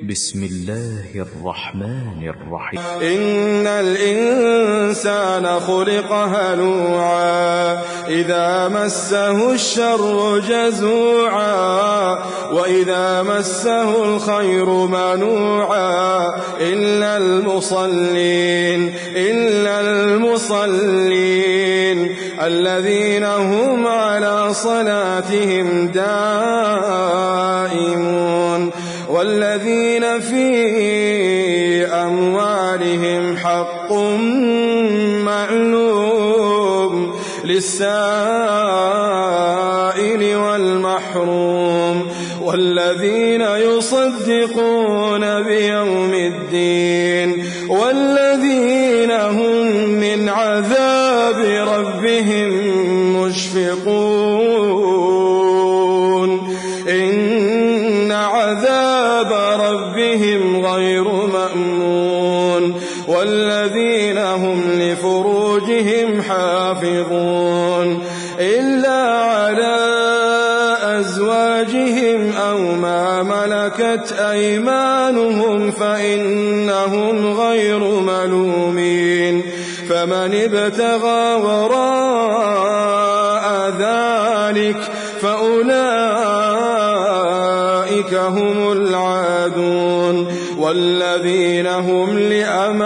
بسم الله الرحمن الرحيم. إن الإنسان خلق هلوعا إذا مسه الشر جزوعا وإذا مسه الخير منوعا إلا المصلين الذين هم على صلاتهم دائمون والذين في أموالهم حق معلوم للسائل والمحروم والذين يصدقون بيوم الدين والذين هم من عذاب ربهم مشفقون إن عذاب ربهم غير مأمون والذين هم لفروجهم حافظون إلا على أزواجهم أو ما ملكت أيمانهم فإنهم غير ملومين فمن ابتغى وراء ذلك فأولئك هم العادون والذين هم لأماناتهم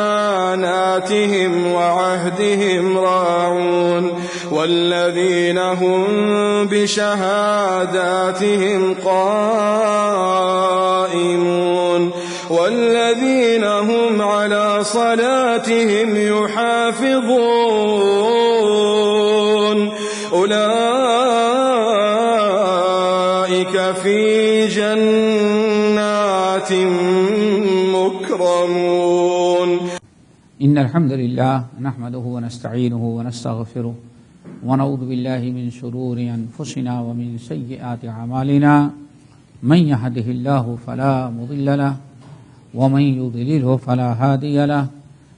وعهدهم راعون والذين هم بشهاداتهم قائمون والذين هم على صلاتهم يحافظون أولئك في جنات مكرمون. إن الحمد لله نحمده ونستعينه ونستغفره ونعوذ بالله من شرور أنفسنا ومن سيئات أعمالنا من يهده الله فلا مضل له ومن يضلله فلا هادي له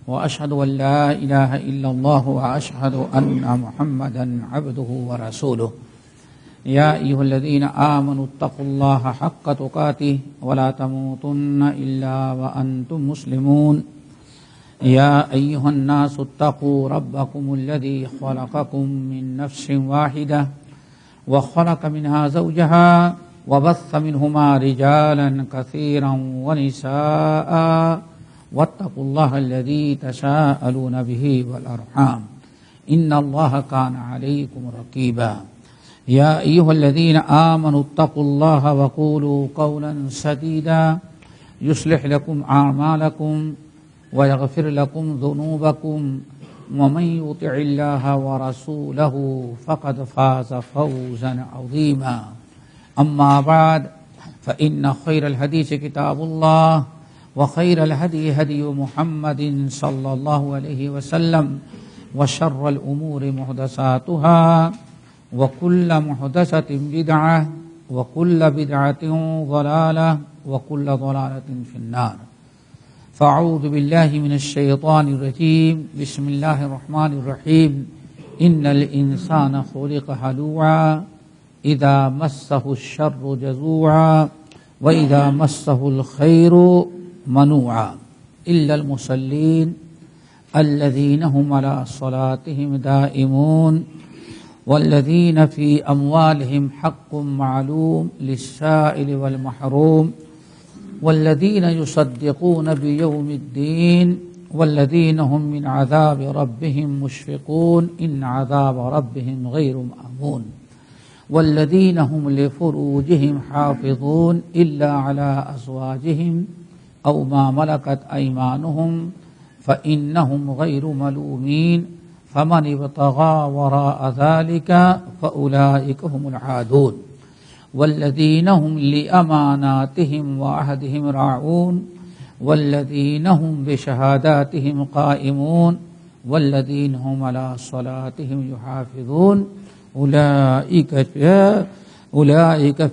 وأشهد أن لا إله إلا الله وأشهد أن محمدا عبده ورسوله. يا أيها الذين آمنوا اتقوا الله حق تقاته ولا تموتن إلا وأنتم مسلمون. يا أيها الناس اتقوا ربكم الذي خلقكم من نفس واحدة وخلق منها زوجها وبث منهما رجالا كثيرا ونساء واتقوا الله الذي تساءلون به والأرحام إن الله كان عليكم رقيبا. يا أيها الذين آمنوا اتقوا الله وقولوا قولا سديدا يصلح لكم أعمالكم ويغفر لكم ذنوبكم ومن يطع الله ورسوله فقد فاز فوزا عظيما. أما بعد فإن خير الحديث كتاب الله وخير الهدي هدي محمد صلى الله عليه وسلم وشر الأمور محدثاتها وكل محدثة بدعة وكل بدعة ضلالة وكل ضلالة في النار. فأعوذ بالله من الشيطان الرجيم. بسم الله الرحمن الرحيم. إن الإنسان خلق هلوعا إذا مسه الشر جزوعا وإذا مسه الخير منوعا إلا المصلين الذين هم على صلاتهم دائمون والذين في أموالهم حق معلوم للسائل والمحروم والذين يصدقون بيوم الدين والذين هم من عذاب ربهم مشفقون إن عذاب ربهم غير مأمون والذين هم لفروجهم حافظون إلا على أزواجهم أو ما ملكت أيمانهم فإنهم غير ملومين فمن ابتغى وراء ذلك فأولئك هم العادون والذين هم لأماناتهم وعهدهم راعون والذين هم بشهاداتهم قائمون والذين هم على صلاتهم يحافظون أولئك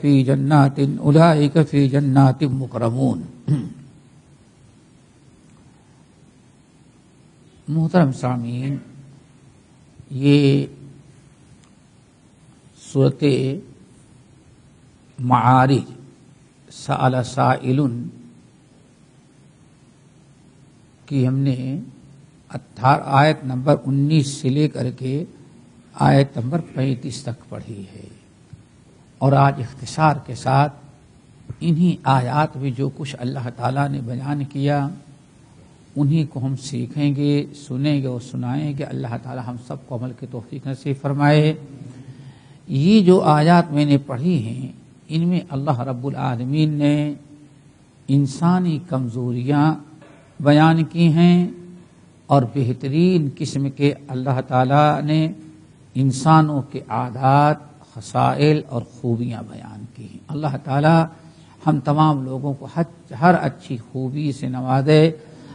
في جنات مكرمون. محترم سامعین، یہ صورت معارج سأل سائل کی ہم نے آیت نمبر 19 سے لے کر کے آیت نمبر 35 تک پڑھی ہے، اور آج اختصار کے ساتھ انہی آیات میں جو کچھ اللہ تعالیٰ نے بیان کیا انہی کو ہم سیکھیں گے، سنیں گے اور سنائیں گے۔ اللہ تعالیٰ ہم سب کو عمل کی توفیق نصیب فرمائے۔ یہ جو آیات میں نے پڑھی ہیں ان میں اللہ رب العالمین نے انسانی کمزوریاں بیان کی ہیں، اور بہترین قسم کے اللہ تعالیٰ نے انسانوں کے عادات، خصائل اور خوبیاں بیان کی ہیں۔ اللہ تعالیٰ ہم تمام لوگوں کو ہر اچھی خوبی سے نوازے،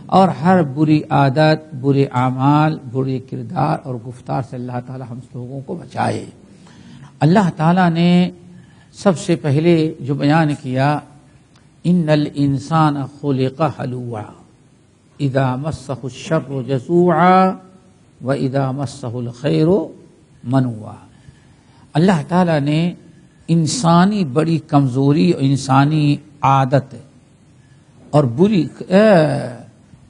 اور ہر بری عادت، برے اعمال، برے کردار اور گفتار سے اللہ تعالیٰ ہم لوگوں کو بچائے۔ اللہ تعالیٰ نے سب سے پہلے جو بیان کیا، ان الانسان خلق ہلوعا اذا مسہ الشر جزوعا واذا مسہ الخیر منوعا۔ اللہ تعالیٰ نے انسانی بڑی کمزوری اور انسانی عادت اور بری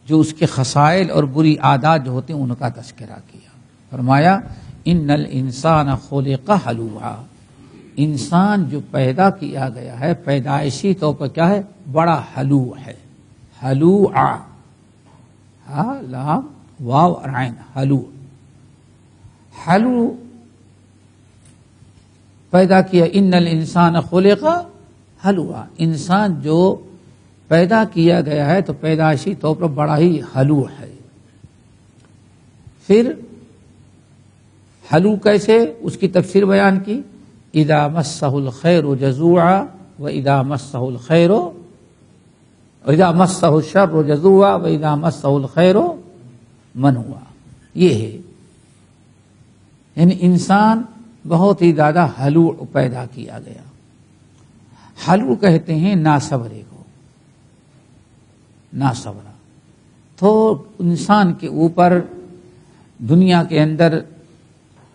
جو اس کے خصائل اور بری عادات جو ہوتے ہیں ان کا تذکرہ کیا۔ فرمایا ان الانسان خلق ہلوعا، انسان جو پیدا کیا گیا ہے پیدائشی طور پر کیا ہے؟ بڑا ہلوع ہے۔ ہلوعا، ہا لام واو اور عین، ہلوع۔ ہلوع پیدا کیا، ان الانسان خلق ہلوعا، انسان جو پیدا کیا گیا ہے تو پیدائشی طور پر بڑا ہی ہلوع ہے۔ پھر ہلوع کیسے، اس کی تفسیر بیان کی، اذا مسہ الخیر جزوعا واذا مسہ الخیر، اذا مسہ الشر جزوعا واذا مسہ الخیر منوعا۔ یہ ہے، یعنی انسان بہت ہی زیادہ ہلوع پیدا کیا گیا۔ ہلوع کہتے ہیں ناصبرے کو، ناصبرا۔ تو انسان کے اوپر دنیا کے اندر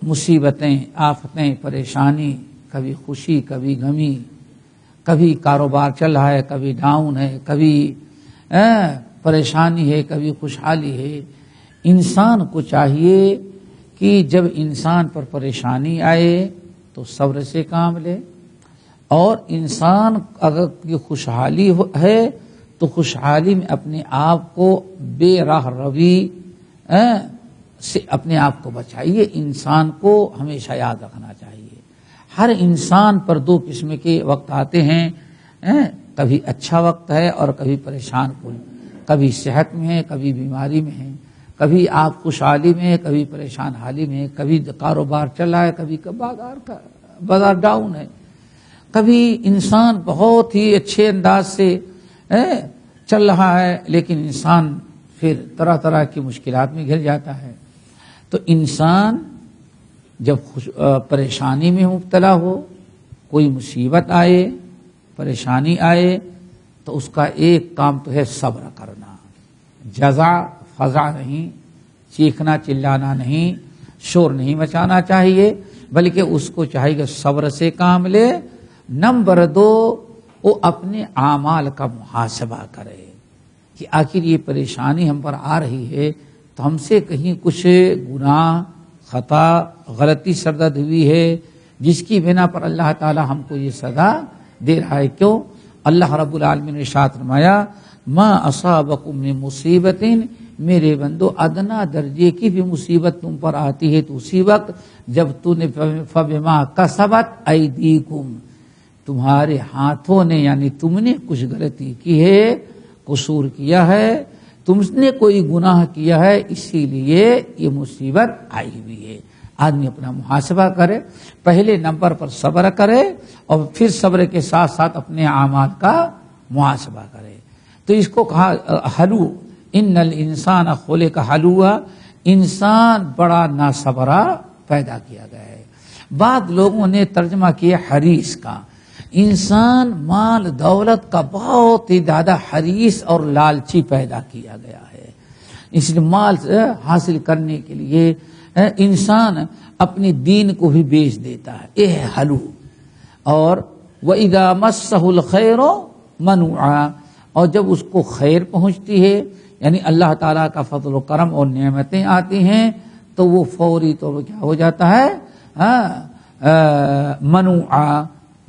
مصیبتیں، آفتیں، پریشانی، کبھی خوشی، کبھی غمی، کبھی کاروبار چل رہا ہے، کبھی ڈاؤن ہے، کبھی پریشانی ہے، کبھی خوشحالی ہے۔ انسان کو چاہیے کہ جب انسان پر پریشانی آئے تو صبر سے کام لے، اور انسان اگر کی خوشحالی ہے تو خوشحالی میں اپنے آپ کو بے راہ روی سے اپنے آپ کو بچائیے۔ انسان کو ہمیشہ یاد رکھنا چاہیے، ہر انسان پر دو قسم کے وقت آتے ہیں، کبھی اچھا وقت ہے اور کبھی پریشان کن، کبھی صحت میں ہے، کبھی بیماری میں ہے، کبھی آپ خوشحالی میں ہے، کبھی پریشان حالی میں ہے، کبھی کاروبار چل رہا ہے، کبھی بازار ڈاؤن ہے، کبھی انسان بہت ہی اچھے انداز سے چل رہا ہے، لیکن انسان پھر طرح طرح کی مشکلات میں گھر جاتا ہے۔ تو انسان جب پریشانی میں مبتلا ہو، کوئی مصیبت آئے، پریشانی آئے، تو اس کا ایک کام تو ہے صبر کرنا، جزع فضع نہیں، چیخنا چلانا نہیں، شور نہیں مچانا چاہیے، بلکہ اس کو چاہیے کہ صبر سے کام لے۔ نمبر 2، وہ اپنے اعمال کا محاسبہ کرے کہ آخر یہ پریشانی ہم پر آ رہی ہے تو ہم سے کہیں کچھ گناہ، خطا، غلطی سرزد ہوئی ہے جس کی بنا پر اللہ تعالی ہم کو یہ سزا دے رہا ہے۔ کیوں؟ اللہ رب العالمین نے ارشاد فرمایا ما اصابکم من مصیبت، میرے بندو ادنا درجے کی بھی مصیبت تم پر آتی ہے تو اسی وقت جب تو نے فبما کسبت ایدیکم، تمہارے ہاتھوں نے، یعنی تم نے کچھ غلطی کی ہے، قصور کیا ہے، تم نے کوئی گناہ کیا ہے، اسی لیے یہ مصیبت آئی ہوئی ہے۔ آدمی اپنا محاسبہ کرے، پہلے نمبر پر صبر کرے، اور پھر صبر کے ساتھ ساتھ اپنے اعمال کا محاسبہ کرے۔ تو اس کو کہا ہلوع، ان الانسان خلق ہلوعا، انسان بڑا ناصبرا پیدا کیا گیا ہے۔ بعض لوگوں نے ترجمہ کیا حریص کا، انسان مال دولت کا بہت ہی زیادہ حریص اور لالچی پیدا کیا گیا ہے، اس لیے مال حاصل کرنے کے لیے انسان اپنے دین کو بھی بیچ دیتا ہے، یہ ہے ہلوع۔ اور وَإِذَا مَسَّهُ الْخَيْرُ مَنُوعًا، اور جب اس کو خیر پہنچتی ہے یعنی اللہ تعالیٰ کا فضل و کرم اور نعمتیں آتی ہیں تو وہ فوری طور پر کیا ہو جاتا ہے،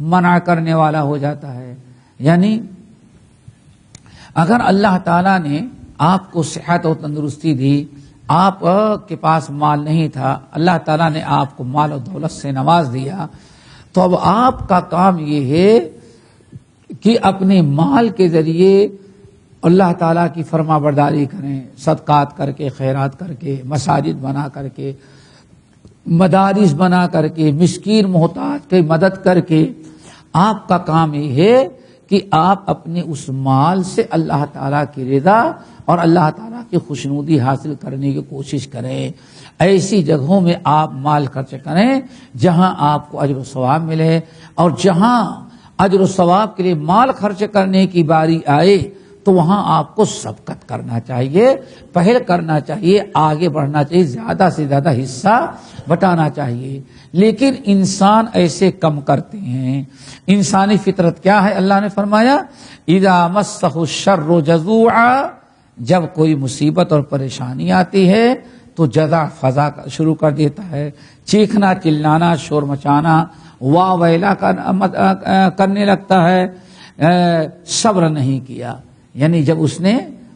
منع کرنے والا ہو جاتا ہے. یعنی اگر اللہ تعالیٰ نے آپ کو صحت اور تندرستی دی، آپ کے پاس مال نہیں تھا، اللہ تعالیٰ نے آپ کو مال و دولت سے نواز دیا، تو اب آپ کا کام یہ ہے کہ اپنے مال کے ذریعے اللہ تعالیٰ کی فرما برداری کریں، صدقات کر کے، خیرات کر کے، مساجد بنا کر کے، مدارس بنا کر کے، مسکین محتاج کی مدد کر کے. آپ کا کام یہ ہے کہ آپ اپنے اس مال سے اللہ تعالیٰ کی رضا اور اللہ تعالیٰ کی خوشنودی حاصل کرنے کی کوشش کریں. ایسی جگہوں میں آپ مال خرچ کریں جہاں آپ کو اجر و ثواب ملے، اور جہاں اجر و ثواب کے لیے مال خرچ کرنے کی باری آئے تو وہاں آپ کو سبقت کرنا چاہیے، پہل کرنا چاہیے، آگے بڑھنا چاہیے، زیادہ سے زیادہ حصہ بٹانا چاہیے. لیکن انسان ایسے کم کرتے ہیں. انسانی فطرت کیا ہے؟ اللہ نے فرمایا اذا مسہ الشر جزوعا، جب کوئی مصیبت اور پریشانی آتی ہے تو جزع فضا شروع کر دیتا ہے، چیخنا چلانا، شور مچانا، واہ ویلا کرنے لگتا ہے. صبر نہیں کیا، یعنی جب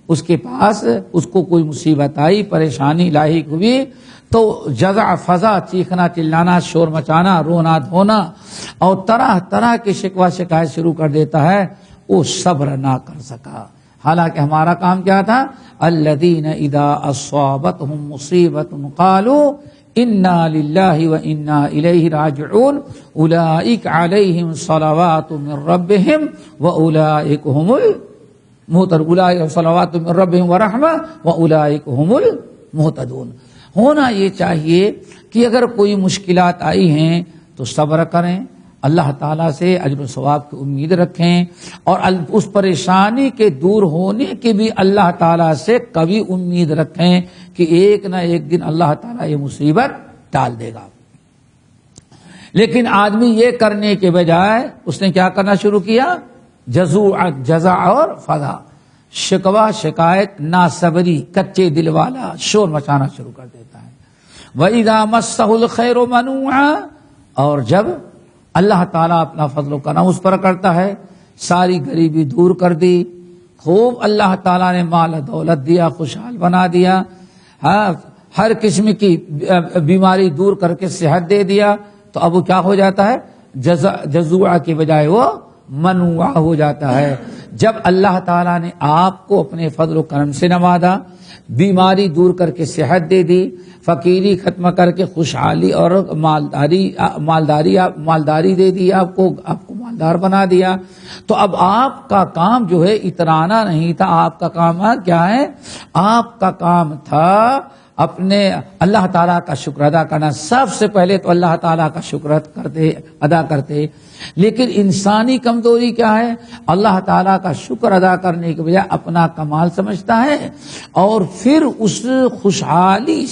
اس کے پاس اس کو کوئی مصیبت آئی، پریشانی لاحق ہوئی تو جزع فضا، چیخنا چلانا، شور مچانا، رونا دھونا اور طرح طرح کی شکوہ شکایت شروع کر دیتا ہے. وہ صبر نہ کر سکا. حالانکہ ہمارا کام کیا تھا؟ الذین اذا اصابتهم مصیبۃ قالوا انا للہ وانا الیہ راجعون اولئک علیہم صلوات من ربہم واولئک هم اولئک صلوات من ربہم ورحمہ واولئک هم المہتدون. ہونا یہ چاہیے کہ اگر کوئی مشکلات آئی ہیں تو صبر کریں، اللہ تعالیٰ سے اجر و ثواب کی امید رکھیں، اور اس پریشانی کے دور ہونے کی بھی اللہ تعالیٰ سے کبھی امید رکھیں کہ ایک نہ ایک دن اللہ تعالیٰ یہ مصیبت ٹال دے گا. لیکن آدمی یہ کرنے کے بجائے اس نے کیا کرنا شروع کیا؟ جزع اور فضا، شکوہ شکایت، ناصبری، کچے دل والا، شور مچانا شروع کر دیتا ہے. وَإِذَا مَسَّهُ الْخَيْرُ مَنُوعًا، اور جب اللہ تعالیٰ اپنا فضل و کرم اس پر کرتا ہے، ساری غریبی دور کر دی، خوب اللہ تعالیٰ نے مال و دولت دیا، خوشحال بنا دیا، ہر قسم کی بیماری دور کر کے صحت دے دیا، تو اب وہ کیا ہو جاتا ہے؟ جزوع کے بجائے وہ منوع ہو جاتا ہے. جب اللہ تعالیٰ نے آپ کو اپنے فضل و کرم سے نوازا، بیماری دور کر کے صحت دے دی، فقیری ختم کر کے خوشحالی اور مالداری دے دی، آپ کو مالدار بنا دیا، تو اب آپ کا کام جو ہے اترانا نہیں تھا. آپ کا کام کیا ہے؟ آپ کا کام تھا اپنے اللہ تعالیٰ کا شکر ادا کرنا. سب سے پہلے تو اللہ تعالیٰ کا شکر ادا کرتے. لیکن انسانی کمزوری کیا ہے؟ اللہ تعالیٰ کا شکر ادا کرنے کے بجائے اپنا کمال سمجھتا ہے، اور پھر اس خوشحالی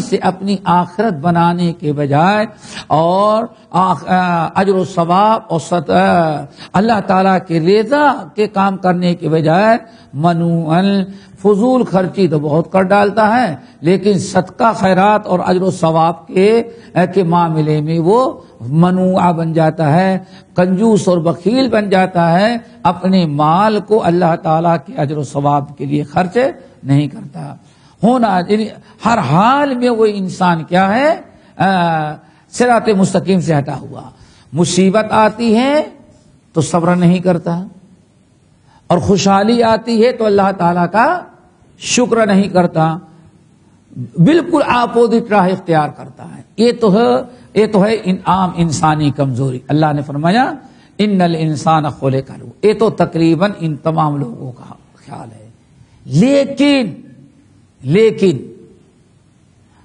سے اپنی آخرت بنانے کے بجائے اور اجر و ثواب اور اللہ تعالیٰ کے رضا کے کام کرنے کے بجائے منوعاً فضول خرچی تو بہت کر ڈالتا ہے، لیکن صدقہ خیرات اور اجر و ثواب کے معاملے میں وہ منوع بن جاتا ہے، کنجوس اور بخیل بن جاتا ہے، اپنے مال کو اللہ تعالیٰ کے اجر و ثواب کے لیے خرچ نہیں کرتا. ہونا ہر حال میں وہ انسان کیا ہے؟ صراط مستقیم سے ہٹا ہوا. مصیبت آتی ہے تو صبر نہیں کرتا، اور خوشحالی آتی ہے تو اللہ تعالیٰ کا شکر نہیں کرتا، بالکل اپوزٹ راہ اختیار کرتا ہے. یہ تو ہے عام انسانی کمزوری. اللہ نے فرمایا ان الانسان خلق ہلوعا. یہ تو تقریباً ان تمام لوگوں کا خیال ہے. لیکن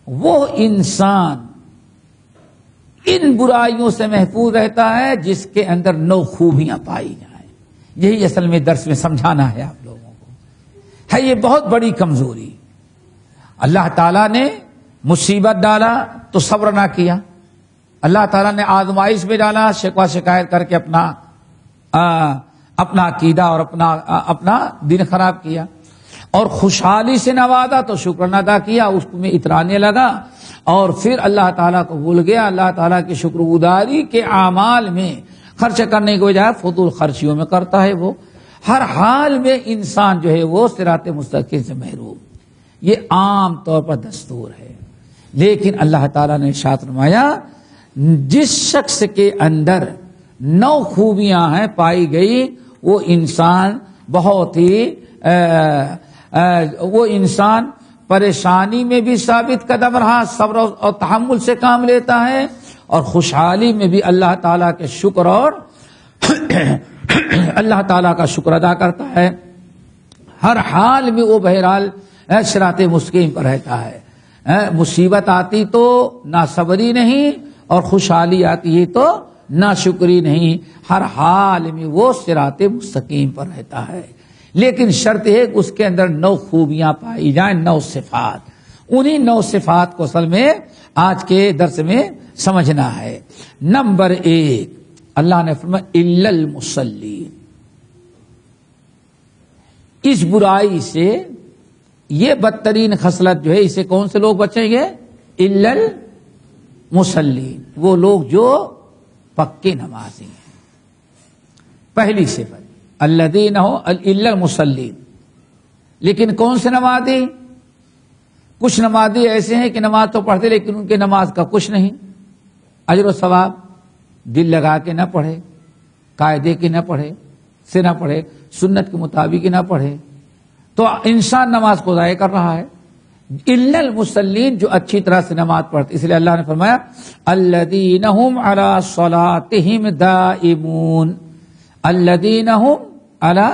وہ انسان ان برائیوں سے محفوظ رہتا ہے جس کے اندر 9 خوبیاں پائی جائیں. یہی اصل میں درس میں سمجھانا ہے آپ لوگوں کو. ہے یہ بہت بڑی کمزوری. اللہ تعالیٰ نے مصیبت ڈالا تو صبر نہ کیا، اللہ تعالیٰ نے آزمائش میں ڈالا، شکوہ شکایت کر کے اپنا عقیدہ اور اپنا دین خراب کیا. اور خوشحالی سے نوازا تو شکر ادا کیا، اس میں اترانے لگا، اور پھر اللہ تعالیٰ کو بھول گیا، اللہ تعالیٰ کی شکر گزاری کے اعمال میں خرچ کرنے کے بجائے فضول خرچیوں میں کرتا ہے۔ وہ ہر حال میں انسان جو ہے وہ صراط مستقیم سے محروم، یہ عام طور پر دستور ہے۔ لیکن اللہ تعالیٰ نے ارشاد فرمایا جس شخص کے اندر 9 خوبیاں ہیں پائی گئی، وہ انسان بہت ہی وہ انسان پریشانی میں بھی ثابت قدم رہا، صبر اور تحمل سے کام لیتا ہے، اور خوشحالی میں بھی اللہ تعالیٰ کے شکر اور اللہ تعالیٰ کا شکر ادا کرتا ہے۔ ہر حال میں وہ بہرحال صراط مستقیم پر رہتا ہے۔ مصیبت آتی تو ناصبری نہیں، اور خوشحالی آتی ہے تو ناشکری نہیں، ہر حال میں وہ صراط مستقیم پر رہتا ہے۔ لیکن شرط ہے کہ اس کے اندر 9 خوبیاں پائی جائیں، 9 صفات۔ انہی 9 صفات کو اصل میں آج کے درس میں سمجھنا ہے۔ نمبر 1، اللہ نے فرمایا الا المصلین، اس برائی سے، یہ بدترین خصلت جو ہے، اسے کون سے لوگ بچیں گے؟ الا المصلین، وہ لوگ جو پکے نمازی ہیں۔ پہلی صفت الذین ہو الا المصلین، لیکن کون سے نمازی؟ کچھ نمازی ایسے ہیں کہ نماز تو پڑھتے لیکن ان کے نماز کا کچھ نہیں، اجر و ثواب، دل لگا کے نہ پڑھے، قاعدے کی نہ پڑھے، سے نہ پڑھے، سنت کے مطابق نہ پڑھے، تو انسان نماز کو ضائع کر رہا ہے۔ الا المصلین، جو اچھی طرح سے نماز پڑھتے، اس لیے اللہ نے فرمایا الذین هم علی صلاتهم دائمون، الذین هم علی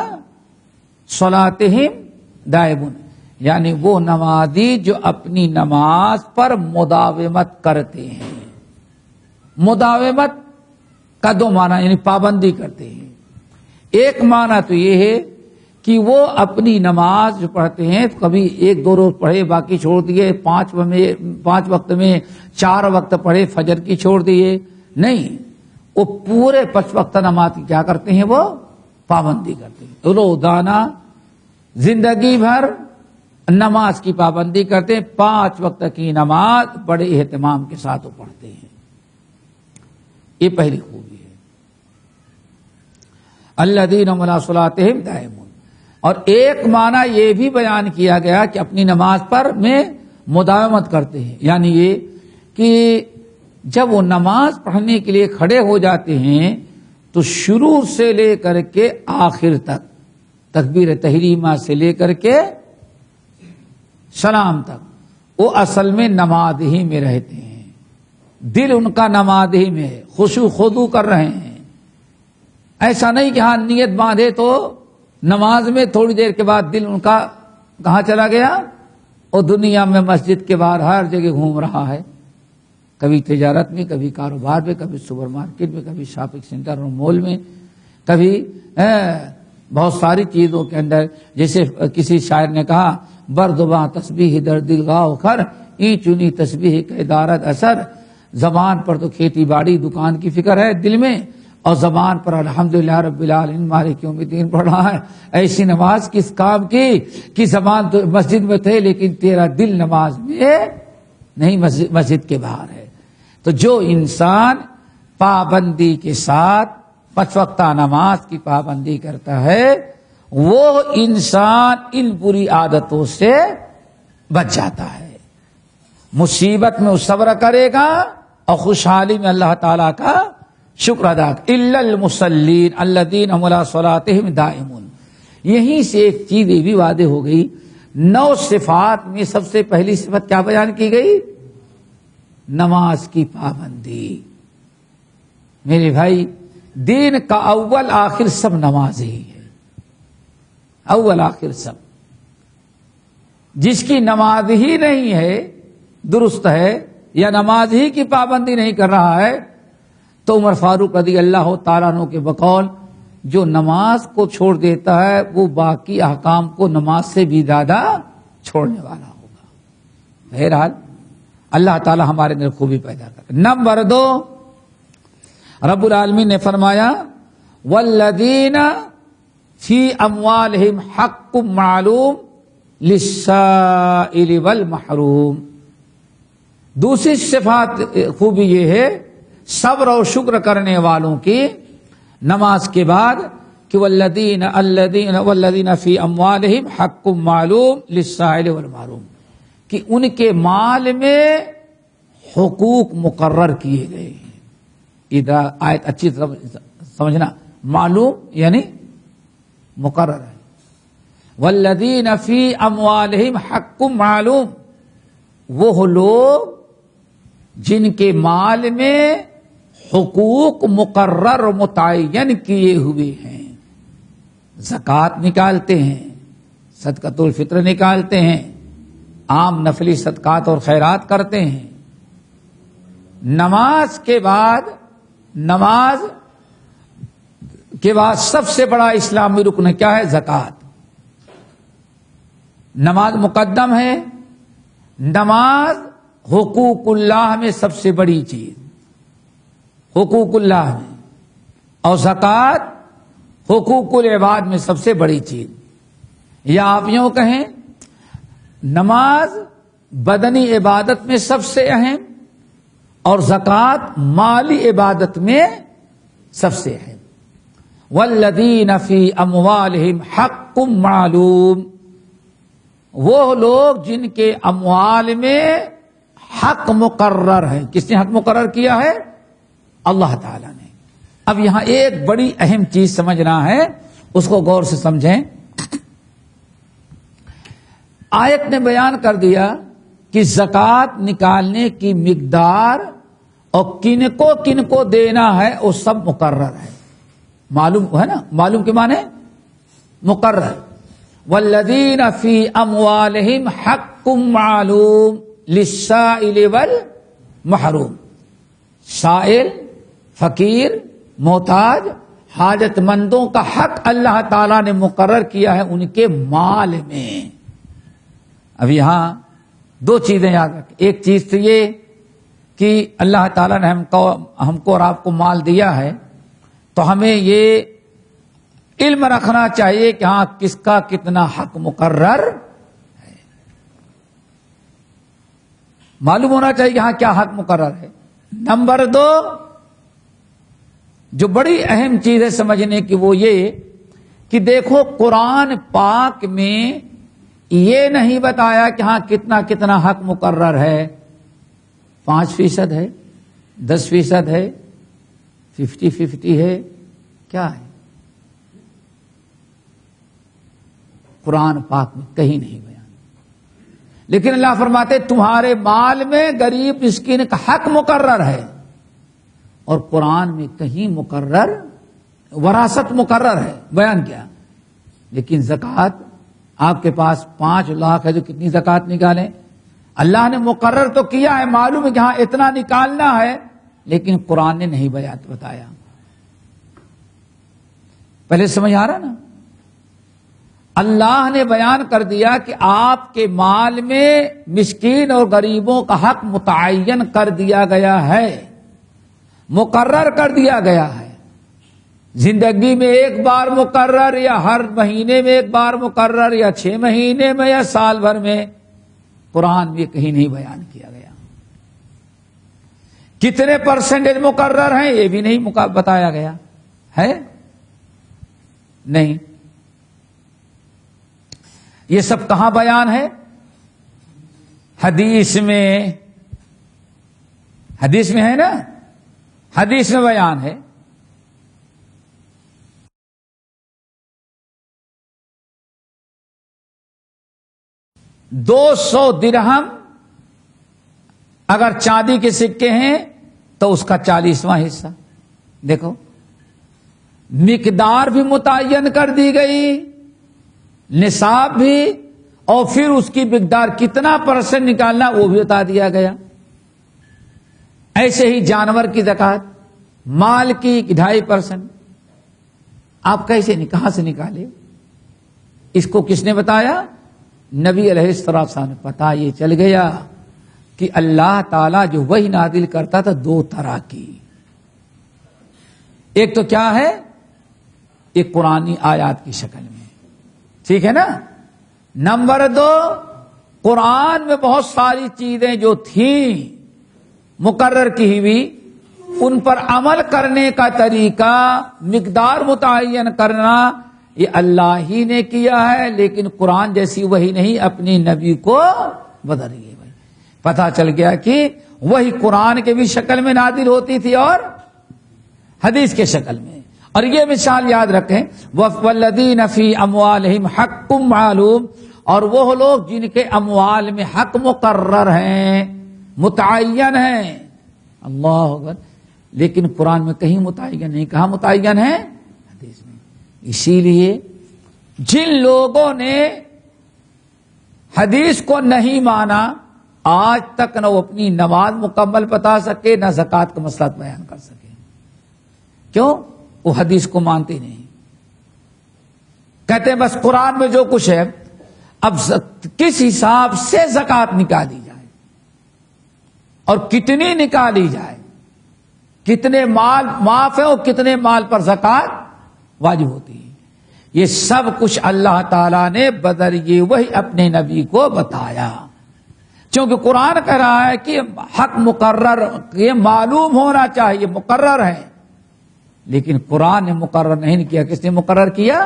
صلاتهم دائمون، یعنی وہ نمازی جو اپنی نماز پر مداومت کرتے ہیں۔ مداومت کا 2 معنی، یعنی پابندی کرتے ہیں۔ ایک معنی تو یہ ہے کہ وہ اپنی نماز جو پڑھتے ہیں، کبھی 1-2 روز پڑھے باقی چھوڑ دیے، 5 وقت میں 4 وقت پڑھے، فجر کی چھوڑ دیے، نہیں، وہ پورے 5 وقت نماز کی کیا کرتے ہیں؟ وہ پابندی کرتے ہیں، روزانہ زندگی بھر نماز کی پابندی کرتے ہیں، 5 وقت کی نماز بڑے اہتمام کے ساتھ وہ پڑھتے ہیں۔ یہ پہلی خوبی ہے، الذین هم علی صلاتهم دائمون۔ اور ایک معنی یہ بھی بیان کیا گیا کہ اپنی نماز پر میں مداومت کرتے ہیں، یعنی یہ کہ جب وہ نماز پڑھنے کے لیے کھڑے ہو جاتے ہیں تو شروع سے لے کر کے آخر تک، تکبیر تحریمہ سے لے کر کے سلام تک، وہ اصل میں نماز ہی میں رہتے ہیں، دل ان کا نماز ہی میں ہے، خشوع خضوع کر رہے ہیں۔ ایسا نہیں کہ ہاں نیت باندھے تو نماز میں تھوڑی دیر کے بعد دل ان کا کہاں چلا گیا، اور دنیا میں مسجد کے باہر ہر جگہ گھوم رہا ہے، کبھی تجارت میں، کبھی کاروبار میں، کبھی سپر مارکیٹ میں، کبھی شاپنگ سینٹر اور مال میں، کبھی بہت ساری چیزوں کے اندر۔ جیسے کسی شاعر نے کہا بردباں تسبیح در دل گاؤ خر، ای چنی تسبیح کے دارت اثر، زبان پر تو کھیتی باڑی دکان کی فکر ہے دل میں، اور زبان پر الحمدللہ رب العالمین مالک یوم الدین پڑھ رہا ہے۔ ایسی نماز کس کام کی کہ زبان تو مسجد میں تھے لیکن تیرا دل نماز میں نہیں، مسجد کے باہر ہے۔ تو جو انسان پابندی کے ساتھ 5 وقتہ نماز کی پابندی کرتا ہے، وہ انسان ان بری عادتوں سے بچ جاتا ہے، مصیبت میں وہ صبر کرے گا اور خوشحالی میں اللہ تعالیٰ کا شکر ادا۔ الا المصلین الذین هم علی صلاتهم دائمون، یہیں سے ایک چیز یہ بھی واضح ہو گئی، 9 صفات میں سب سے پہلی صفت کیا بیان کی گئی؟ نماز کی پابندی۔ میرے بھائی، دین کا اول آخر سب نماز ہی ہے، اول آخر سب۔ جس کی نماز ہی نہیں ہے، درست ہے، یا نماز ہی کی پابندی نہیں کر رہا ہے، تو عمر فاروق رضی اللہ تعالیٰ عنہ کے بقول جو نماز کو چھوڑ دیتا ہے وہ باقی احکام کو نماز سے بھی زیادہ چھوڑنے والا ہوگا۔ بہرحال اللہ تعالیٰ ہمارے اندر خوبی پیدا کر۔ نمبر 2، رب العالمین نے فرمایا والذین فی اموالہم حق معلوم للسائل والمحروم. دوسری صفات خوبی یہ ہے صبر اور شکر کرنے والوں کی نماز کے بعد کہ والذین فی اموالہم حق معلوم للسائل والمحروم، کہ ان کے مال میں حقوق مقرر کیے گئے ہیں. ادھر آیت اچھی طرح سمجھنا، معلوم یعنی مقرر ہے. والذین فی اموالہم حق معلوم، وہ لوگ جن کے مال میں حقوق مقرر متعین کیے ہوئے ہیں. زکوٰۃ نکالتے ہیں، صدقۃ الفطر نکالتے ہیں، عام نفلی صدقات اور خیرات کرتے ہیں. نماز کے بعد سب سے بڑا اسلامی رکن کیا ہے؟ زکوٰۃ. نماز مقدم ہے. نماز حقوق اللہ میں سب سے بڑی چیز، حقوق اللہ میں، اور زکوٰۃ حقوق العباد میں سب سے بڑی چیز. یا آپ یوں کہیں نماز بدنی عبادت میں سب سے اہم اور زکوٰۃ مالی عبادت میں سب سے اہم. والذین فی اموالہم حق معلوم، وہ لوگ جن کے اموال میں حق مقرر ہے. کس نے حق مقرر کیا ہے؟ اللہ تعالی نے. اب یہاں ایک بڑی اہم چیز سمجھنا ہے، اس کو غور سے سمجھیں. آیت نے بیان کر دیا کہ زکوٰۃ نکالنے کی مقدار اور کن کو دینا ہے وہ سب مقرر ہے. معلوم ہے نا، معلوم کے معنی مقرر. والذین فی اموالہم حق معلوم للسائل والمحروم. سائل، فقیر، محتاج، حاجت مندوں کا حق اللہ تعالیٰ نے مقرر کیا ہے ان کے مال میں. اب یہاں دو چیزیں یاد رکھیں. ایک چیز تو یہ کہ اللہ تعالیٰ نے ہم کو اور آپ کو مال دیا ہے تو ہمیں یہ علم رکھنا چاہیے کہ ہاں کس کا کتنا حق مقرر ہے. معلوم ہونا چاہیے کہ ہاں کیا حق مقرر ہے. نمبر دو، جو بڑی اہم چیز ہے سمجھنے کی، وہ یہ کہ دیکھو قرآن پاک میں یہ نہیں بتایا کہ ہاں کتنا حق مقرر ہے. 5% ہے، 10% ہے، 50-50 ہے، کیا ہے؟ قرآن پاک میں کہیں نہیں بیان. لیکن اللہ فرماتے تمہارے مال میں غریب مسکین کا حق مقرر ہے، اور قرآن میں کہیں مقرر وراثت مقرر ہے بیان کیا. لیکن زکوٰۃ آپ کے پاس 5 لاکھ ہے، جو کتنی زکوٰۃ نکالیں؟ اللہ نے مقرر تو کیا ہے، معلوم ہے کہ ہاں اتنا نکالنا ہے، لیکن قرآن نے نہیں بتایا. پہلے سمجھ آ رہا نا؟ اللہ نے بیان کر دیا کہ آپ کے مال میں مسکین اور غریبوں کا حق متعین کر دیا گیا ہے، مقرر کر دیا گیا ہے. زندگی میں ایک بار مقرر، یا ہر مہینے میں ایک بار مقرر، یا 6 مہینے میں، یا سال بھر میں، قرآن میں کہیں نہیں بیان کیا گیا. کتنے پرسنٹیج مقرر ہیں یہ بھی نہیں بتایا گیا ہے. نہیں. یہ سب کہاں بیان ہے؟ حدیث میں. حدیث میں ہے نا، حدیث میں بیان ہے. $200 درہم اگر چاندی کے سکے ہیں تو اس کا 40واں حصہ. دیکھو مقدار بھی متعین کر دی گئی، نصاب بھی، اور پھر اس کی مقدار کتنا % نکالنا وہ بھی بتا دیا گیا. ایسے ہی جانور کی زکوٰۃ، مال کی 2.5%. آپ کیسے کہاں سے نکالے؟ اس کو کس نے بتایا؟ نبی علیہ السلام نے. پتا یہ چل گیا کہ اللہ تعالیٰ جو وحی نازل کرتا تھا 2 طرح کی. ایک تو کیا ہے؟ ایک قرآنی آیات کی شکل میں، ٹھیک ہے نا، نمبر 2، قرآن میں بہت ساری چیزیں جو تھیں مقرر کی ہوئی، ان پر عمل کرنے کا طریقہ، مقدار متعین کرنا، یہ اللہ ہی نے کیا ہے، لیکن قرآن جیسی وہی نہیں اپنی نبی کو بدل گئی۔ بھائی پتہ چل گیا کہ وہی قرآن کے بھی شکل میں نازل ہوتی تھی اور حدیث کے شکل میں۔ اور یہ مثال یاد رکھیں، وَالَّذِينَ فِي أَمْوَالِهِمْ حَقٌّ مَعْلُومٌ، اور وہ لوگ جن کے اموال میں حق مقرر ہیں، متعین ہیں۔ اللہ اکبر، لیکن قرآن میں کہیں متعین نہیں، کہاں متعین ہے؟ حدیث میں۔ اسی لیے جن لوگوں نے حدیث کو نہیں مانا، آج تک نہ وہ اپنی نماز مکمل بتا سکے، نہ زکوٰۃ کا مسئلہ بیان کر سکے۔ کیوں؟ وہ حدیث کو مانتے نہیں، کہتے ہیں بس قرآن میں جو کچھ ہے، اب کس حساب سے زکوٰۃ نکالی جائے اور کتنی نکالی جائے، کتنے مال معاف ہے اور کتنے مال پر زکوٰۃ واجب ہوتی ہے، یہ سب کچھ اللہ تعالیٰ نے بذریعہ وہی اپنے نبی کو بتایا۔ چونکہ قرآن کہہ رہا ہے کہ حق مقرر، یہ معلوم ہونا چاہیے، مقرر ہے، لیکن قرآن نے مقرر نہیں کیا۔ کس نے مقرر کیا؟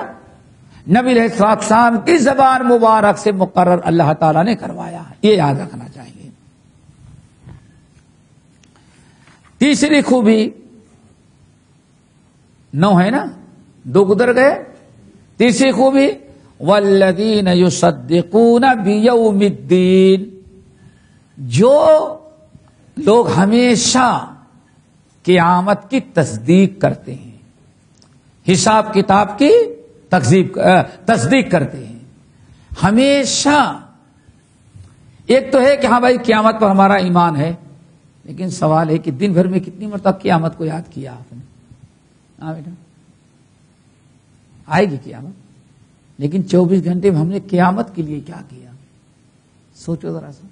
نبی علیہ السلام کی زبان مبارک سے مقرر اللہ تعالیٰ نے کروایا ہے، یہ یاد رکھنا چاہیے۔ تیسری خوبی 9 ہے نا، 2 گزر گئے۔ تیسری خوبی والذین یصدقون بیوم الدین، جو لوگ ہمیشہ قیامت کی تصدیق کرتے ہیں، حساب کتاب کی تصدیق کرتے ہیں ہمیشہ۔ ایک تو ہے کہ ہاں بھائی قیامت پر ہمارا ایمان ہے، لیکن سوال ہے کہ دن بھر میں کتنی مرتبہ قیامت کو یاد کیا آپ نے؟ ہاں بیٹا، آئے گی قیامت، لیکن 24 گھنٹے میں ہم نے قیامت کے لیے کیا کیا؟ سوچو ذرا سا۔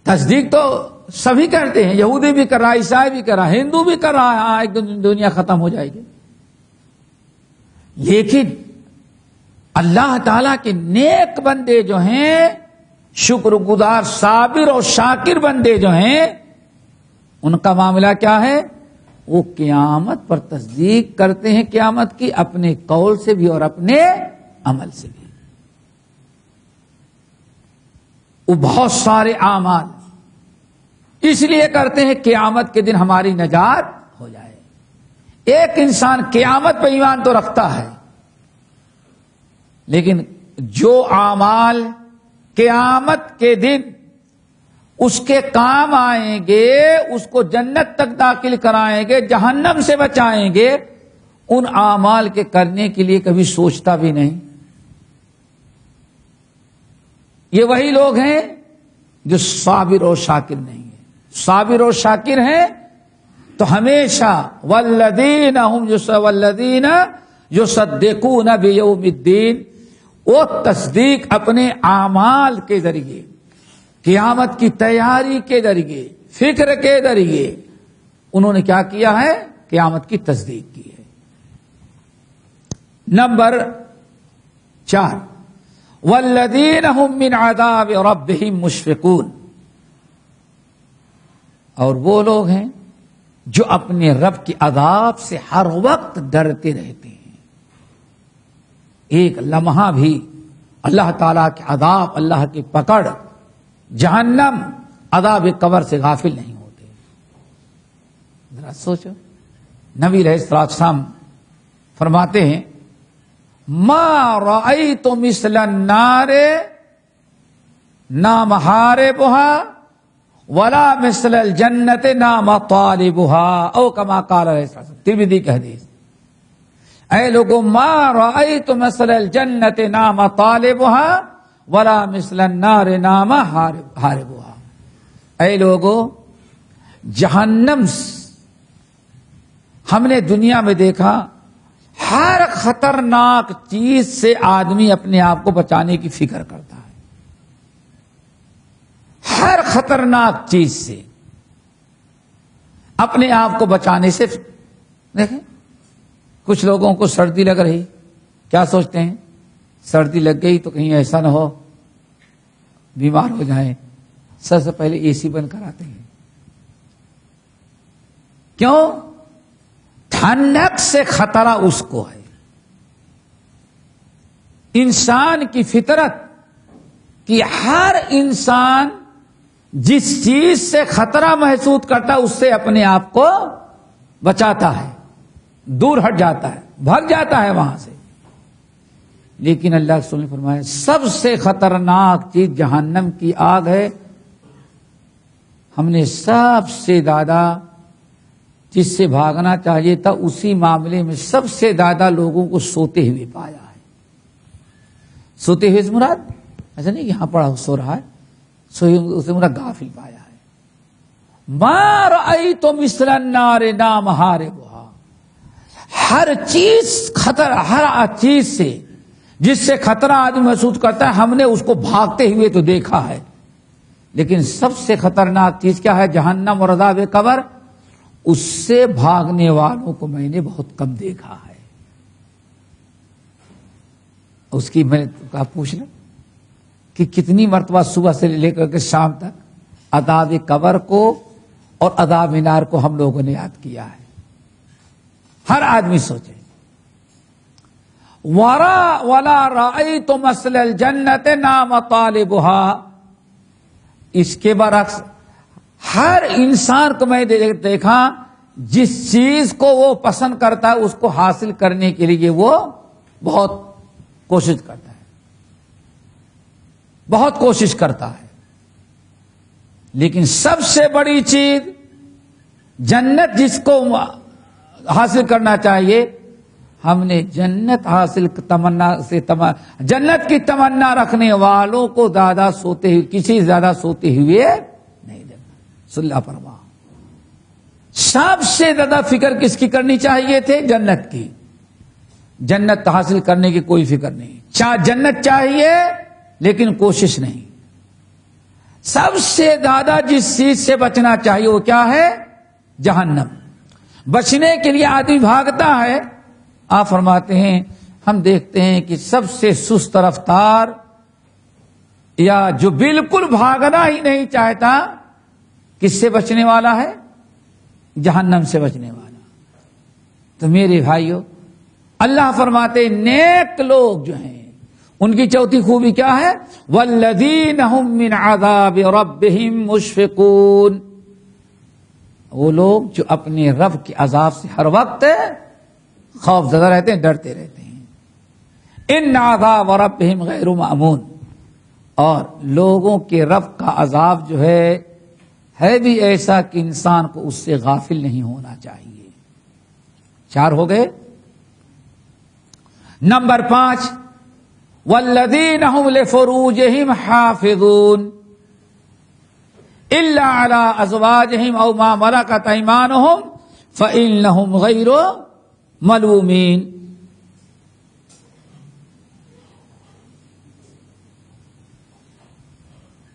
تصدیق تو سبھی کرتے ہیں، یہودی بھی کر رہا ہے، عیسائی بھی کر رہا ہے، ہندو بھی کر رہا ہے، ہاں ایک دن دنیا ختم ہو جائے گی، لیکن اللہ تعالیٰ کے نیک بندے جو ہیں، شکر گزار صابر اور شاکر بندے جو ہیں، ان کا معاملہ کیا ہے؟ وہ قیامت پر تصدیق کرتے ہیں، قیامت کی، اپنے قول سے بھی اور اپنے عمل سے بھی۔ وہ بہت سارے اعمال اس لیے کرتے ہیں قیامت کے دن ہماری نجات ہو جائے۔ ایک انسان قیامت پہ ایمان تو رکھتا ہے، لیکن جو اعمال قیامت کے دن اس کے کام آئیں گے، اس کو جنت تک داخل کرائیں گے، جہنم سے بچائیں گے، ان اعمال کے کرنے کے لیے کبھی سوچتا بھی نہیں۔ یہ وہی لوگ ہیں جو صابر اور شاکر نہیں ہیں۔ صابر اور شاکر ہیں تو ہمیشہ والذین یصدقون بیوم الدین، وہ تصدیق اپنے اعمال کے ذریعے، قیامت کی تیاری کے ذریعے، فکر کے ذریعے انہوں نے کیا کیا ہے؟ قیامت کی تصدیق کی ہے۔ نمبر 4 والذین هم من عذاب ربهم مشفقون، اور وہ لوگ ہیں جو اپنے رب کے عذاب سے ہر وقت ڈرتے رہتے ہیں، ایک لمحہ بھی اللہ تعالیٰ کے عذاب، اللہ کی پکڑ، جہنم، عذاب قبر سے غافل نہیں ہوتے۔ ذرا سوچو، نبی علیہ السلام فرماتے ہیں ما رأيت مثل النار نام حاربها ولا مثل الجنت نام طالبها، او کما قال علیہ السلام، ترمذی کی حدیث۔ اے لوگوں، ما رأيت مثل الجنت نام طالبها ولا مثل النار نام حاربها، اے لوگوں، جہنم ہم نے دنیا میں دیکھا، ہر خطرناک چیز سے آدمی اپنے آپ کو بچانے کی فکر کرتا ہے، ہر خطرناک چیز سے اپنے آپ کو بچانے سے۔ دیکھیں کچھ لوگوں کو سردی لگ رہی، کیا سوچتے ہیں؟ سردی لگ گئی تو کہیں ایسا نہ ہو بیمار ہو جائیں، سب سے پہلے اے سی بند کراتے ہیں. کیوں؟ ٹھنڈک سے خطرہ اس کو ہے. انسان کی فطرت کہ ہر انسان جس چیز سے خطرہ محسوس کرتا ہے اس سے اپنے آپ کو بچاتا ہے، دور ہٹ جاتا ہے، بھگ جاتا ہے وہاں سے. لیکن اللہ کے رسول نے فرمایا سب سے خطرناک چیز جہنم کی آگ ہے. ہم نے سب سے زیادہ جس سے بھاگنا چاہیے تھا اسی معاملے میں سب سے زیادہ لوگوں کو سوتے ہوئے پایا ہے. سوتے ہوئے سے مراد ایسا نہیں کہ یہاں پڑا سو رہا ہے، اسے مراد غافل پایا ہے. ما رأیت مثل النار نام حاربها. ہر چیز خطرہ، ہر چیز سے جس سے خطرہ آدمی محسوس کرتا ہے ہم نے اس کو بھاگتے ہوئے تو دیکھا ہے، لیکن سب سے خطرناک چیز کیا ہے؟ جہنم اور عذاب قبر. اس سے بھاگنے والوں کو میں نے بہت کم دیکھا ہے. اس کی میں نے کہا پوچھ لیں کہ کتنی مرتبہ صبح سے لے کر کے شام تک عذاب قبر کو اور عذاب نار کو ہم لوگوں نے یاد کیا ہے. ہر آدمی سوچے. ولا رأیت مثل الجنت نام طالبها. اس کے برعکس ہر انسان کو میں دیکھا جس چیز کو وہ پسند کرتا ہے اس کو حاصل کرنے کے لیے وہ بہت کوشش کرتا ہے، بہت کوشش کرتا ہے. لیکن سب سے بڑی چیز جنت جس کو حاصل کرنا چاہیے، ہم نے جنت حاصل جنت کی تمنا رکھنے والوں کو زیادہ سوتے ہوئے، کسی زیادہ سوتے ہوئے نہیں دیکھا. صلی اللہ فرما. سب سے زیادہ فکر کس کی کرنی چاہیے تھے؟ جنت کی. جنت حاصل کرنے کی کوئی فکر نہیں. جنت چاہیے لیکن کوشش نہیں. سب سے زیادہ جس چیز سے بچنا چاہیے وہ کیا ہے؟ جہنم. بچنے کے لیے آدمی بھاگتا ہے. آپ فرماتے ہیں ہم دیکھتے ہیں کہ سب سے سست رفتار یا جو بالکل بھاگنا ہی نہیں چاہتا کس سے بچنے والا ہے؟ جہنم سے بچنے والا. تو میرے بھائیوں اللہ فرماتے نیک لوگ جو ہیں ان کی چوتھی خوبی کیا ہے؟ والذین هم من عذاب ربهم مشفقون. وہ لوگ جو اپنے رب کے عذاب سے ہر وقت خوف زدہ رہتے ہیں، ڈرتے رہتے ہیں. ان عذاب ربهم غیر مأمون. اور لوگوں کے رب کا عذاب جو ہے بھی ایسا کہ انسان کو اس سے غافل نہیں ہونا چاہیے. 4 ہو گئے. نمبر 5 والذین هم لفروجهم حافظون الا على ازواجهم او ما ملكت ايمانهم فانهم غیر ملومین.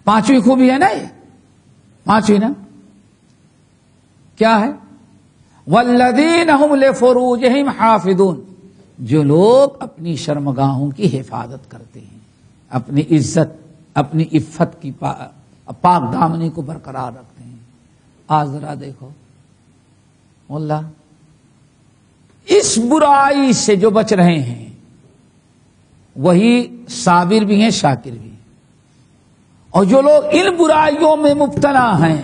پانچویں خوبی ہے نا، یہ پانچویں نا کیا ہے؟ والذین هم لفروجهم حافظون. جو لوگ اپنی شرمگاہوں کی حفاظت کرتے ہیں، اپنی عزت، اپنی عفت کی پاک دامنی کو برقرار رکھتے ہیں. آج ذرا دیکھو واللہ اس برائی سے جو بچ رہے ہیں وہی صابر بھی ہیں، شاکر بھی. اور جو لوگ ان برائیوں میں مبتلا ہیں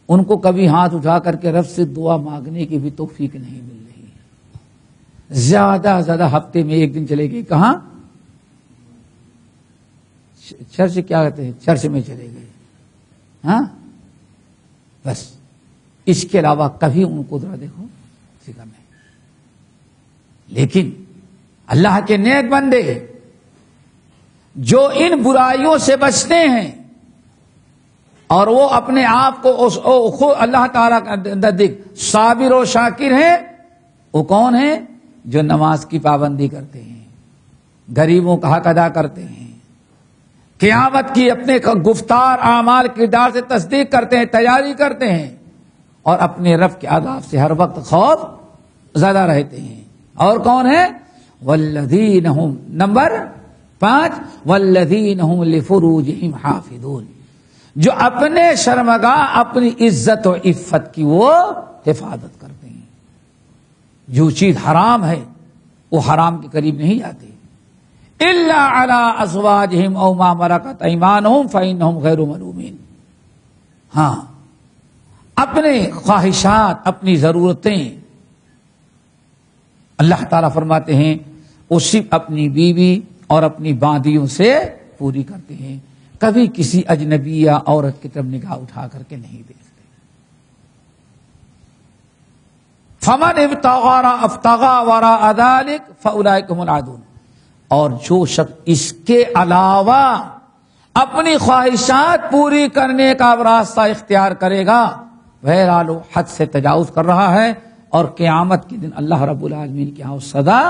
ان کو کبھی ہاتھ اٹھا کر کے رب سے دعا مانگنے کی بھی توفیق نہیں مل رہی. زیادہ زیادہ ہفتے میں 1 دن چلے گئے کہاں؟ چرچ. کیا کہتے ہیں؟ چرچ میں چلے گئے. ہاں بس اس کے علاوہ کبھی ان کو ذرا دیکھو فکر نہیں. لیکن اللہ کے نیک بندے جو ان برائیوں سے بچتے ہیں اور وہ اپنے آپ کو خود اللہ تعالیٰ کا نزدیک صابر و شاکر ہیں، وہ کون ہیں؟ جو نماز کی پابندی کرتے ہیں، غریبوں کا حق ادا کرتے ہیں، قیامت کی اپنے گفتار اعمال کردار سے تصدیق کرتے ہیں، تیاری کرتے ہیں، اور اپنے رب کے عذاب سے ہر وقت خوف زدہ رہتے ہیں. اور کون ہے؟ والذین هم نمبر 5 والذین هم لفروجہم حافظون، جو اپنے شرمگاہ اپنی عزت و عفت کی وہ حفاظت کرتے ہیں. جو چیز حرام ہے وہ حرام کے قریب نہیں جاتے. الا علی ازواجہم او ما ملکت ایمانہم فانہم غیر ملومین. ہاں، اپنے خواہشات، اپنی ضرورتیں اللہ تعالیٰ فرماتے ہیں وہ صرف اپنی بیوی اور اپنی باندیوں سے پوری کرتے ہیں، کبھی کسی اجنبی یا عورت کی طرف نگاہ اٹھا کر کے نہیں دیکھتے. فمن ابتغى وراء ذلك فاولئک هم العادون. اور جو شخص اس کے علاوہ اپنی خواہشات پوری کرنے کا راستہ اختیار کرے گا بہرحال وہ حد سے تجاوز کر رہا ہے اور قیامت کے دن اللہ رب العالمین کے ہاں سزا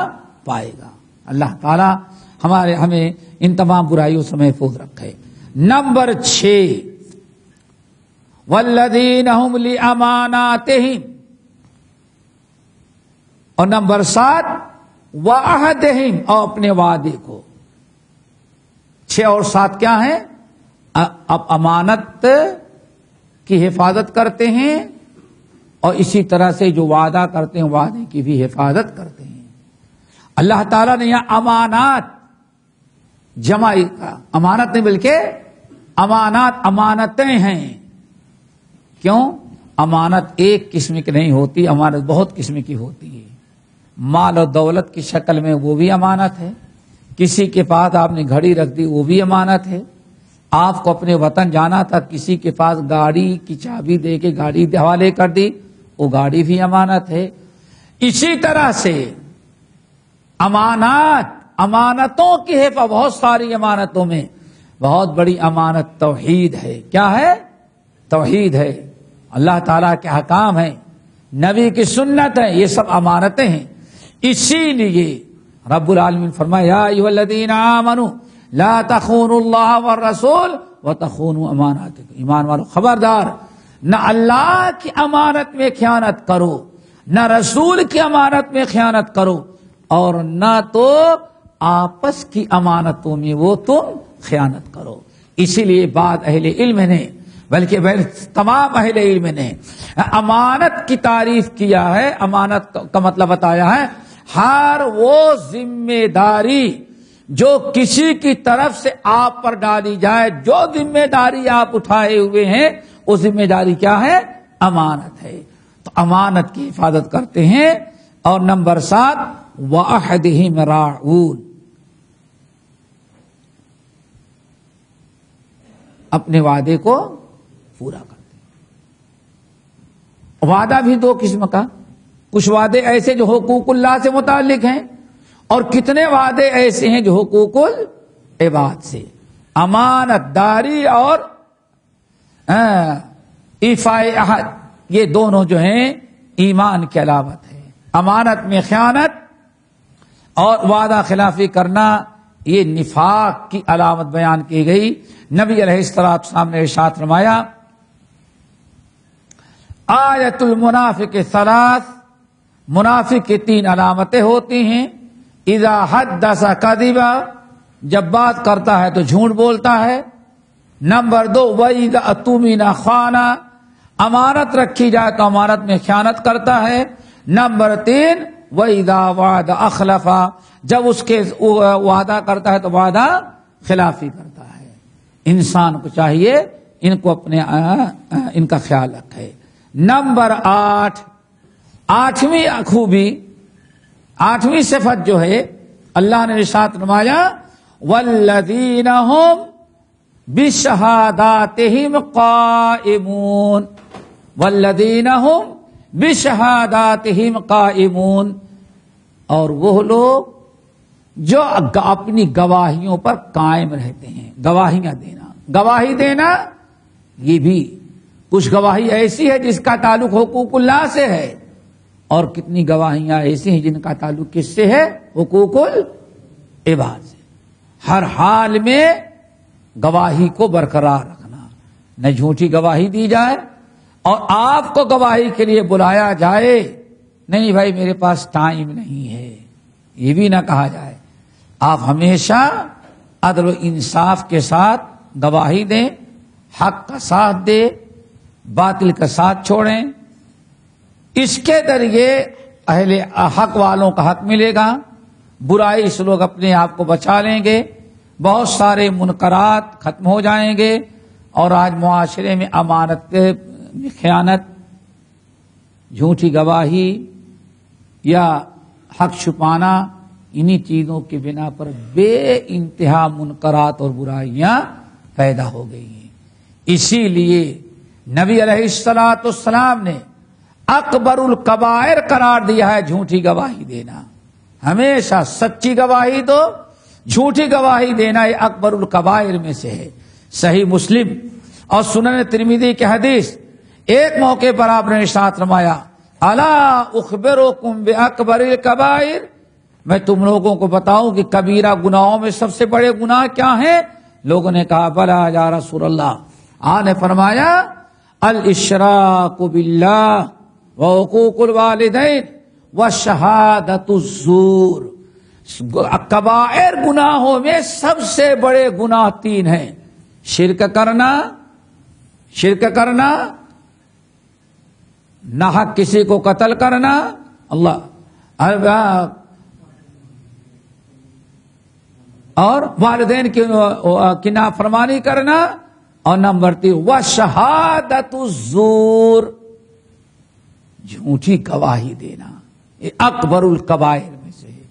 پائے گا. اللہ تعالی ہمیں ان تمام برائیوں سے محفوظ رکھے. نمبر 6 والذین هم لاماناتہم، اور نمبر 7 وعہدہم، اور اپنے وعدے کو. 6 اور 7 کیا ہیں؟ اب امانت کی حفاظت کرتے ہیں اور اسی طرح سے جو وعدہ کرتے ہیں وعدے کی بھی حفاظت کرتے ہیں. اللہ تعالیٰ نے یہاں امانات جمع کا، امانت نہیں بلکہ امانتیں ہیں. کیوں؟ امانت ایک قسم کی نہیں ہوتی، امانت بہت قسم کی ہوتی ہے. مال و دولت کی شکل میں وہ بھی امانت ہے. کسی کے پاس آپ نے گھڑی رکھ دی وہ بھی امانت ہے. آپ کو اپنے وطن جانا تھا، کسی کے پاس گاڑی کی چابی دے کے گاڑی حوالے کر دی، وہ گاڑی بھی امانت ہے. اسی طرح سے امانتوں کی حفاظت، بہت ساری امانتوں میں بہت بڑی امانت توحید ہے. کیا ہے؟ توحید ہے. اللہ تعالیٰ کے احکام ہیں، نبی کی سنت ہے، یہ سب امانتیں ہیں. اسی لیے رب العالمین فرمایا یا ایھا الذین آمنوا لا تخونوا اللہ والرسول وتخونوا اماناتکم. ایمان والو خبردار، نہ اللہ کی امانت میں خیانت کرو، نہ رسول کی امانت میں خیانت کرو، اور نہ تو آپس کی امانتوں میں وہ تم خیانت کرو. اسی لیے بعض اہل علم نے، بلکہ تمام اہل علم نے امانت کی تعریف کیا ہے. امانت کا مطلب بتایا ہے ہر وہ ذمہ داری جو کسی کی طرف سے آپ پر ڈالی جائے، جو ذمہ داری آپ اٹھائے ہوئے ہیں وہ ذمہ داری کیا ہے؟ امانت ہے. تو امانت کی حفاظت کرتے ہیں. اور نمبر 7 وعہدہم راعون، اپنے وعدے کو پورا کرتے ہیں. وعدہ بھی 2 قسم کا، کچھ وعدے ایسے جو حقوق اللہ سے متعلق ہیں اور کتنے وعدے ایسے ہیں جو حقوق العباد سے. امانت داری اور ایفاء عہد، یہ دونوں جو ہیں ایمان کی علامت ہے. امانت میں خیانت اور وعدہ خلافی کرنا یہ نفاق کی علامت بیان کی گئی. نبی علیہ السلام نے ارشاد فرمایا آیت المنافق 3، منافق کی 3 علامتیں ہوتی ہیں. اذا حدث کذب، جب بات کرتا ہے تو جھوٹ بولتا ہے. نمبر 2 واذا اؤتمن خان، امانت رکھی جائے تو امانت میں خیانت کرتا ہے. نمبر 3 واذا وعد اخلف، جب اس کے وعدہ کرتا ہے تو وعدہ خلافی کرتا ہے. انسان کو چاہیے ان کو ان کا خیال رکھے. نمبر 8، 8ویں خوبی، 8ویں صفت جو ہے اللہ نے ارشاد فرمایا والذین هم بشہاداتہم قائمون، والذین هم بشہاداتہم قائمون، اور وہ لوگ جو اپنی گواہیوں پر قائم رہتے ہیں. گواہیاں دینا، گواہی دینا یہ بھی کچھ گواہی ایسی ہے جس کا تعلق حقوق اللہ سے ہے، اور کتنی گواہیاں ایسی ہیں جن کا تعلق کس سے ہے؟ حقوق العباد سے. ہر حال میں گواہی کو برقرار رکھنا، نہ جھوٹی گواہی دی جائے اور آپ کو گواہی کے لیے بلایا جائے نہیں بھائی میرے پاس ٹائم نہیں ہے، یہ بھی نہ کہا جائے. آپ ہمیشہ عدل و انصاف کے ساتھ گواہی دیں، حق کا ساتھ دے، باطل کا ساتھ چھوڑیں. اس کے ذریعے اہل حق والوں کا حق ملے گا، برائی سے لوگ اپنے آپ کو بچا لیں گے، بہت سارے منکرات ختم ہو جائیں گے. اور آج معاشرے میں امانت میں خیانت، جھوٹی گواہی یا حق چھپانا، انہی چیزوں کی بنا پر بے انتہا منکرات اور برائیاں پیدا ہو گئی ہیں. اسی لیے نبی علیہ الصلوۃ والسلام نے اکبر الکبائر قرار دیا ہے جھوٹی گواہی دینا. ہمیشہ سچی گواہی دو، جھوٹی گواہی دینا یہ اکبر الکبائر میں سے ہے. صحیح مسلم اور سنن ترمذی کی حدیث، ایک موقع پر آپ نے ارشاد فرمایا الا اخبرکم باکبر الکبائر، میں تم لوگوں کو بتاؤں کہ کبیرہ گناہوں میں سب سے بڑے گناہ کیا ہیں؟ لوگوں نے کہا بلا یا رسول اللہ. آپ نے فرمایا الاشراک باللہ وحقوق الوالدین وشہادۃ الزور. کبائر گناہوں میں سب سے بڑے گناہ تین ہیں: شرک کرنا، ناحق کسی کو قتل کرنا، اور والدین کی نافرمانی کرنا، اور نمبر 3 وشہادۃ الزور، جھوٹی گواہی دینا. یہ اکبر الکبائر میں سے ہے.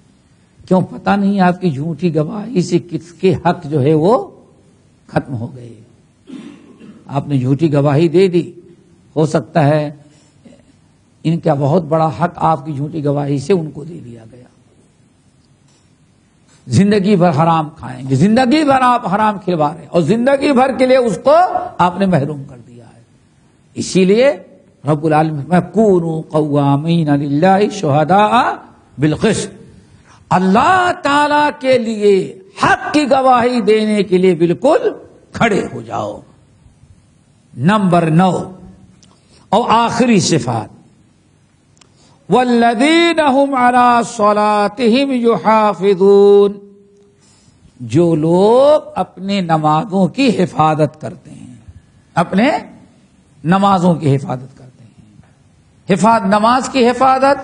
کیوں؟ پتہ نہیں آپ کی جھوٹی گواہی سے کس کے حق جو ہے وہ ختم ہو گئے. آپ نے جھوٹی گواہی دے دی، ہو سکتا ہے ان کا بہت بڑا حق آپ کی جھوٹی گواہی سے ان کو دے دیا گیا. زندگی بھر حرام کھائیں گے، زندگی بھر آپ حرام کھلوا رہے ہیں، اور زندگی بھر کے لیے اس کو آپ نے محروم کر دیا ہے. اسی لیے رب العالمین میں کونوا قوامین للہ شہداء بالقسط، اللہ تعالی کے لیے حق کی گواہی دینے کے لیے بالکل کھڑے ہو جاؤ. نمبر 9 اور آخری صفات، والذین هم علی صلاتهم یحافظون، جو لوگ اپنے نمازوں کی حفاظت کرتے ہیں، اپنے نمازوں کی حفاظت کرتے ہیں. نماز کی حفاظت،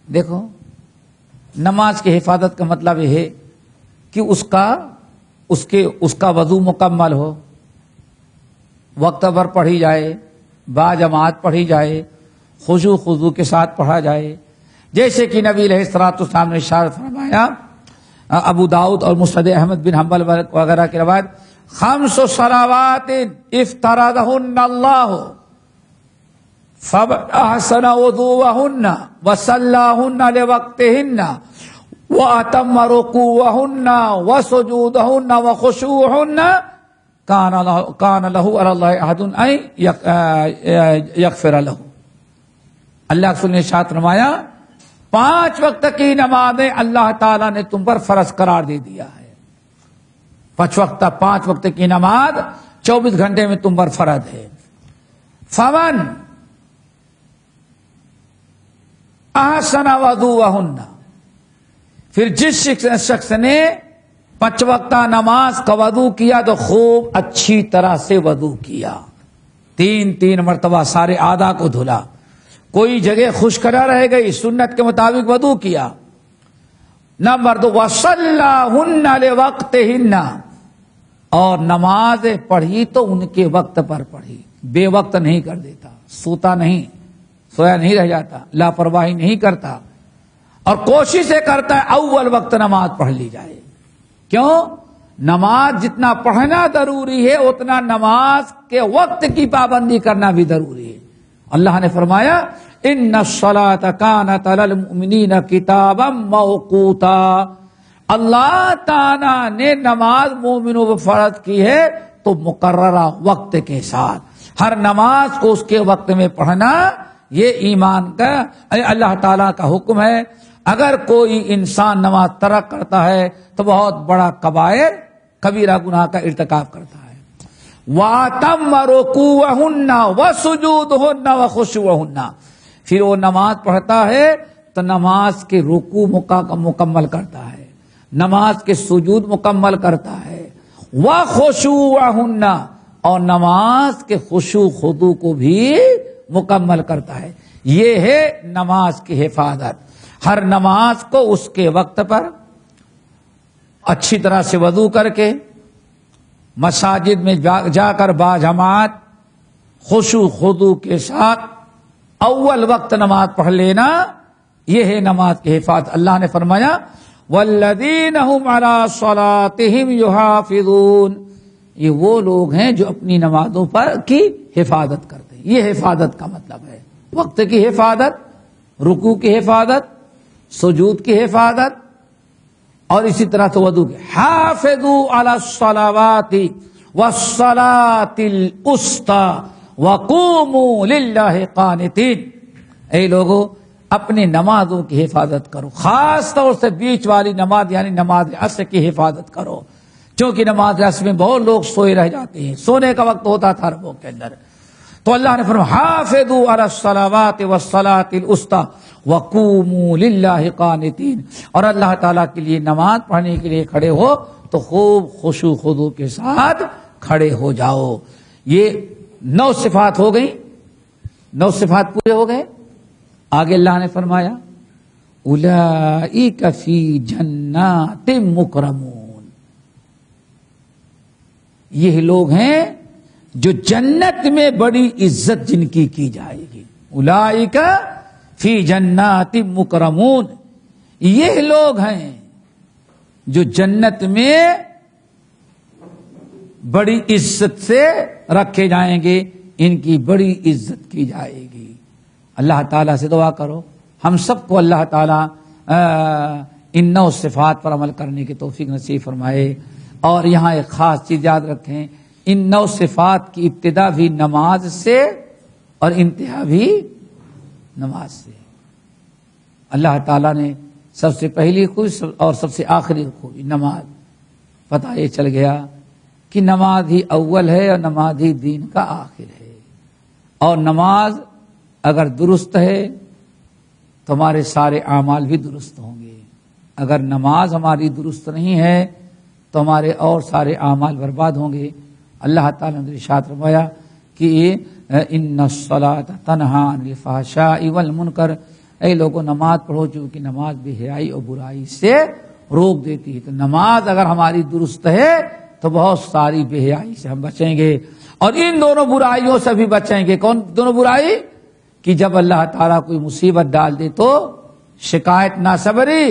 دیکھو نماز کی حفاظت کا مطلب یہ ہے کہ اس کا وضو مکمل ہو، وقت پر پڑھی جائے، با جماعت پڑھی جائے، خضوع کے ساتھ پڑھا جائے. جیسے کہ نبی علیہ الصلوۃ والسلام نے ارشاد فرمایا، ابو داؤد اور مسند احمد بن حنبل وغیرہ کی روایت، 5 صلوات افترضہن اللہ فاحسن وضوءہن وصلاہن لوقتہن واتم رکوعہن وسجودہن وخشوعہن کان لہ علی اللہ عہد ان یغفر لہ. اللہ کے رسول نے ارشاد فرمایا 5 وقت کی نمازیں اللہ تعالیٰ نے تم پر فرض قرار دے دیا ہے. 5 وقت کی نماز 24 گھنٹے میں تم پر فرض ہے. فمن احسن وضوءہن، پھر جس شخص نے 5 وقت نماز کا وضو کیا تو خوب اچھی طرح سے وضو کیا، 3 مرتبہ سارے اعضاء کو دھلا، کوئی جگہ خشک نہ رہ گئی، سنت کے مطابق وضو کیا. نمبر 2 وصلاہن لوقتہن، اور نماز پڑھی تو ان کے وقت پر پڑھی، بے وقت نہیں کر دیتا، سویا نہیں رہ جاتا، لاپرواہی نہیں کرتا، اور کوشش یہ کرتا ہے اول وقت نماز پڑھ لی جائے. کیوں؟ نماز جتنا پڑھنا ضروری ہے اتنا نماز کے وقت کی پابندی کرنا بھی ضروری ہے. اللہ نے فرمایا ان الصلاۃ کانت علی المؤمنین کتابا موقوتا، اللہ تعالی نے نماز مومنوں پر فرض کی ہے تو مقررہ وقت کے ساتھ. ہر نماز کو اس کے وقت میں پڑھنا یہ ایمان کا اللہ تعالیٰ کا حکم ہے. اگر کوئی انسان نماز ترک کرتا ہے تو بہت بڑا کبیرہ گناہ کا ارتکاب کرتا ہے. وَأَتَمَّ رُكُوعَهُنَّ وَسُجُودَهُنَّ وَخُشُوعَهُنَّ، پھر وہ نماز پڑھتا ہے تو نماز کے رکوع مکمل کرتا ہے، نماز کے سجود مکمل کرتا ہے، وَخُشُوعَهُنَّ، اور نماز کے خشوع خضوع کو بھی مکمل کرتا ہے۔ یہ ہے نماز کی حفاظت۔ ہر نماز کو اس کے وقت پر اچھی طرح سے وضو کر کے مساجد میں جا کر باجماعت خشوع خضوع کے ساتھ اول وقت نماز پڑھ لینا، یہ ہے نماز کی حفاظت۔ اللہ نے فرمایا والذین هم علی صلاتهم یحافظون، یہ وہ لوگ ہیں جو اپنی نمازوں پر کی حفاظت کرتے ہیں۔ یہ حفاظت کا مطلب ہے وقت کی حفاظت، رکوع کی حفاظت، سجود کی حفاظت، اور اسی طرح سے وضو کی۔ حافظوا علی الصلوات والصلاۃ الوسطی وقوموا للہ قانتین، اے لوگو اپنی نمازوں کی حفاظت کرو، خاص طور سے بیچ والی نماز یعنی نماز عصر کی حفاظت کرو، کیونکہ نماز عصر میں بہت لوگ سوئے رہ جاتے ہیں، سونے کا وقت ہوتا تھا عربوں کے اندر۔ تو اللہ نے فرمایا حافظوا علی الصلوات والصلاۃ الوسطی وقوموا للہ قانتین، اور اللہ تعالیٰ کے لیے نماز پڑھنے کے لیے کھڑے ہو تو خوب خشوع خضوع کے ساتھ کھڑے ہو جاؤ۔ یہ 9 صفات ہو گئی، 9 صفات پورے ہو گئے۔ آگے اللہ نے فرمایا اولئک فی جنات مکرمون، یہ لوگ ہیں جو جنت میں بڑی عزت جن کی جائے گی۔ اولئک فی جنات مکرمون، یہ لوگ ہیں جو جنت میں بڑی عزت سے رکھے جائیں گے، ان کی بڑی عزت کی جائے گی۔ اللہ تعالیٰ سے دعا کرو ہم سب کو اللہ تعالیٰ ان 9 صفات پر عمل کرنے کی توفیق نصیب فرمائے۔ اور یہاں ایک خاص چیز یاد رکھیں، ان 9 صفات کی ابتدا بھی نماز سے اور انتہا بھی نماز سے۔ اللہ تعالیٰ نے سب سے پہلی خوبی اور سب سے آخری خوبی نماز، پتہ یہ چل گیا کہ نماز ہی اول ہے اور نماز ہی دین کا آخر ہے، اور نماز اگر درست ہے تو ہمارے سارے اعمال بھی درست ہوں گے، اگر نماز ہماری درست نہیں ہے تو ہمارے اور سارے اعمال برباد ہوں گے۔ اللہ تعالیٰ نے ارشاد فرمایا کہ ان الصلاۃ تنہی عن الفحشاء والمنکر، اے لوگوں نماز پڑھو چونکہ نماز بے حیائی اور برائی سے روک دیتی ہے۔ تو نماز اگر ہماری درست ہے تو بہت ساری بے حیائی سے ہم بچیں گے، اور ان دونوں برائیوں سے بھی بچیں گے۔ کون دونوں برائی؟ کہ جب اللہ تعالیٰ کوئی مصیبت ڈال دے تو شکایت نہ صبری،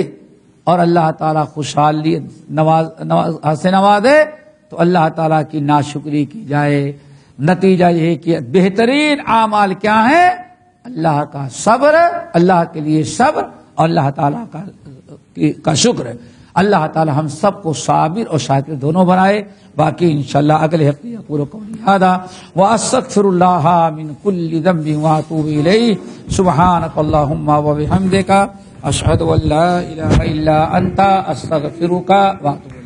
اور اللہ تعالیٰ خوشحالی سے نوازے تو اللہ تعالیٰ کی ناشکری کی جائے۔ نتیجہ یہ ہے کہ بہترین اعمال کیا ہیں؟ اللہ کا صبر، اللہ کے لیے صبر، اور اللہ تعالیٰ کا شکر۔ اللہ تعالی ہم سب کو صابر اور شاکر دونوں بنائے۔ باقی انشاءاللہ اگلے ہفتے پورا قولی ھذا واستغفر اللہ من کل ذنب واتوب الیہ سبحانک اللہم وبحمدک اشہد ان لا الہ الا انت استغفرک واتوب